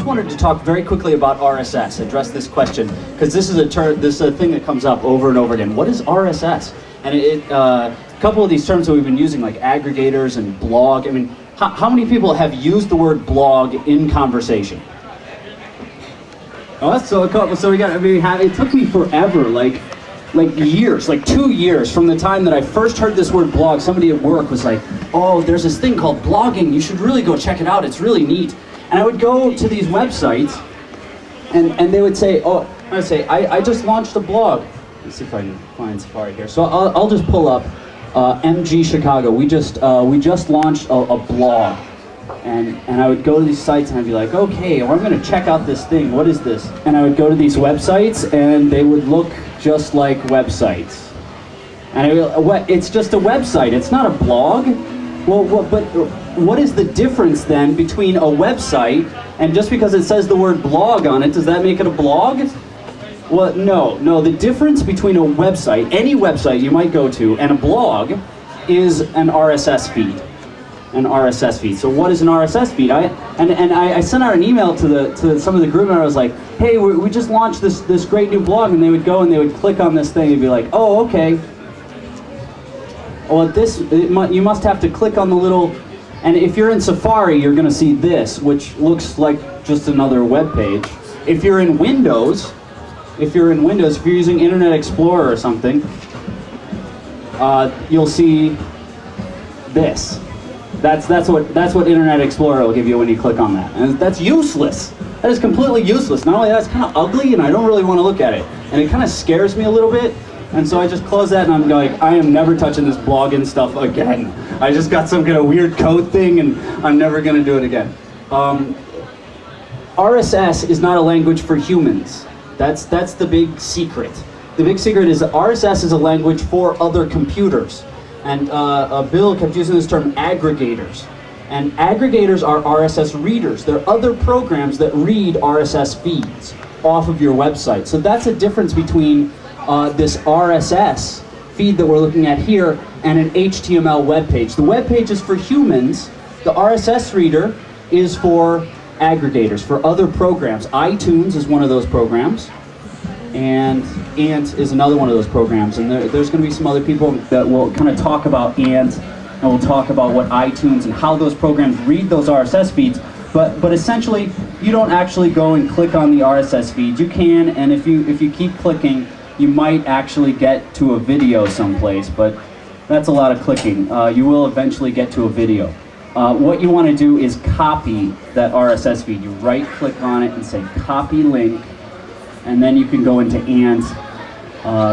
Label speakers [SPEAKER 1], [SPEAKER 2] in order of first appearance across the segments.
[SPEAKER 1] Wanted to talk very quickly about RSS, address this question, because this is a thing that comes up over and over again. What is RSS? And a couple of these terms that we've been using, like aggregators and blog. I mean, how many people have used the word blog in conversation? Oh, that's so cool. So we got. I mean, it took me forever, like years, like 2 years from the time that I first heard this word blog. Somebody at work was like, "Oh, there's this thing called blogging. You should really go check it out. It's really neat." And I would go to these websites, and they would say, "Oh," I would say, "I just launched a blog." Let's see if I can find Safari here. So I'll just pull up MG Chicago. We just launched a blog, and I would go to these sites and I'd be like, "Okay, well, I'm going to check out this thing. What is this?" And I would go to these websites, and they would look just like websites. And it's just a website. It's not a blog. Well, but what is the difference then between a website and just because it says the word blog on it, does that make it a blog? Well, no. The difference between a website, any website you might go to, and a blog is an RSS feed. An RSS feed. So what is an RSS feed? I sent out an email to some of the group, and I was like, "Hey, we just launched this great new blog," and they would go and they would click on this thing and be like, "Oh, okay. Well, you must have to click on the little," and if you're in Safari, you're going to see this, which looks like just another web page. If you're in Windows, if you're using Internet Explorer or something, you'll see this. That's what Internet Explorer will give you when you click on that, and that's useless. That is completely useless. Not only that, it's kind of ugly, and I don't really want to look at it, and it kind of scares me a little bit. And so I just close that, and I'm like, I am never touching this blogging stuff again. I just got some kind of weird code thing, and I'm never going to do it again. RSS is not a language for humans. That's the big secret. The big secret is that RSS is a language for other computers. And Bill kept using this term, aggregators. And aggregators are RSS readers. They're other programs that read RSS feeds off of your website. So that's a difference between this RSS feed that we're looking at here and an HTML web page. The web page is for humans. The RSS reader is for aggregators, for other programs. iTunes is one of those programs, and Ant is another one of those programs. And there's going to be some other people that will kind of talk about Ant, and we'll talk about what iTunes and how those programs read those RSS feeds. But essentially, you don't actually go and click on the RSS feed. You can, and if you keep clicking, you might actually get to a video someplace, but that's a lot of clicking. You will eventually get to a video. What you want to do is copy that RSS feed. You right-click on it and say copy link, and then you can go into Ant,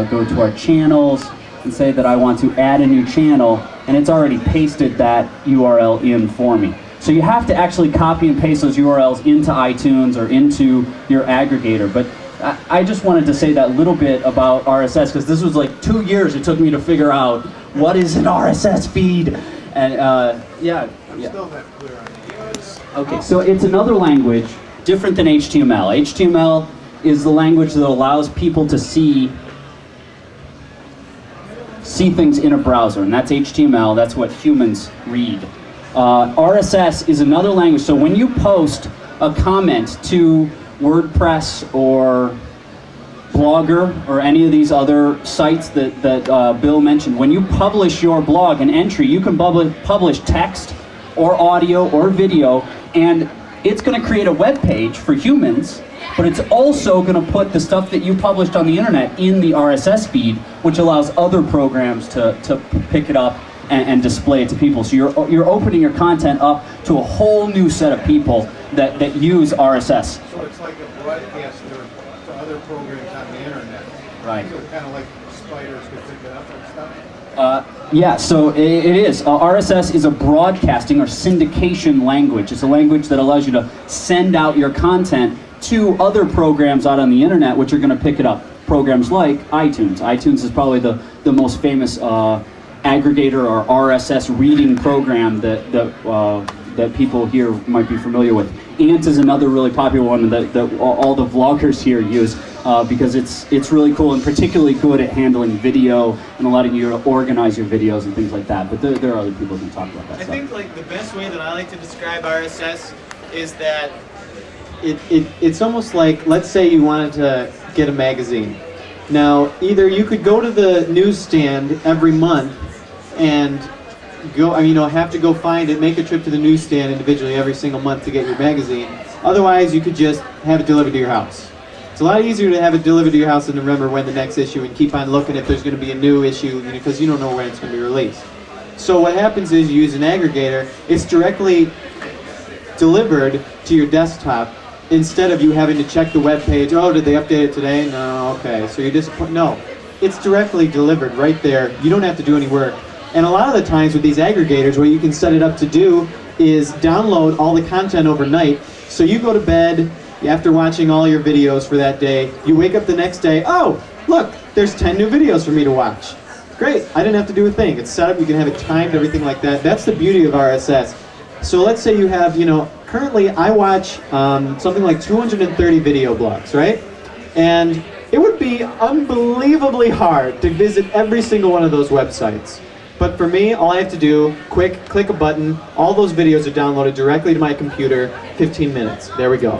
[SPEAKER 1] go to our channels, and say that I want to add a new channel, and it's already pasted that URL in for me. So you have to actually copy and paste those URLs into iTunes or into your aggregator. But I just wanted to say that little bit about RSS, because this was like 2 years it took me to figure out what is an RSS feed. And yeah.
[SPEAKER 2] I'm still not clear on it.
[SPEAKER 1] Okay, so it's another language different than HTML. HTML is the language that allows people to see things in a browser, and that's HTML. That's what humans read. RSS is another language. So when you post a comment to WordPress or Blogger or any of these other sites that Bill mentioned, when you publish your blog, an entry, you can publish text or audio or video, and it's going to create a web page for humans, but it's also going to put the stuff that you published on the internet in the RSS feed, which allows other programs to pick it up and display it to people. So you're opening your content up to a whole new set of people that use RSS.
[SPEAKER 2] So it's like a broadcaster to other programs on the internet.
[SPEAKER 1] Right.
[SPEAKER 2] So kind of like spiders could pick it up and stuff?
[SPEAKER 1] Yeah, so it is. RSS is a broadcasting or syndication language. It's a language that allows you to send out your content to other programs out on the internet, which are going to pick it up. Programs like iTunes. iTunes is probably the most famous aggregator or RSS reading program that people here might be familiar with. Ant is another really popular one that all the vloggers here use because it's really cool and particularly good at handling video and allowing you to organize your videos and things like that. But there are other people who can talk about that
[SPEAKER 3] I
[SPEAKER 1] stuff.
[SPEAKER 3] think like the best way that I like to describe RSS is that
[SPEAKER 4] it's almost like, let's say you wanted to get a magazine. Now, either you could go to the newsstand every month and go, have to go find it, make a trip to the newsstand individually every single month to get your magazine. Otherwise, you could just have it delivered to your house. It's a lot easier to have it delivered to your house and remember when the next issue and keep on looking if there's going to be a new issue, because you don't know when it's going to be released. So what happens is you use an aggregator. It's directly delivered to your desktop instead of you having to check the web page. Oh, did they update it today? No, okay. So you're disappointed. No, it's directly delivered right there. You don't have to do any work. And a lot of the times with these aggregators, what you can set it up to do is download all the content overnight. So you go to bed after watching all your videos for that day. You wake up the next day. Oh, look, there's 10 new videos for me to watch. Great, I didn't have to do a thing. It's set up, you can have it timed, everything like that. That's the beauty of RSS. So let's say you have, currently I watch something like 230 video blogs, right? And it would be unbelievably hard to visit every single one of those websites. But for me, all I have to do, click a button, all those videos are downloaded directly to my computer, 15 minutes. There we go.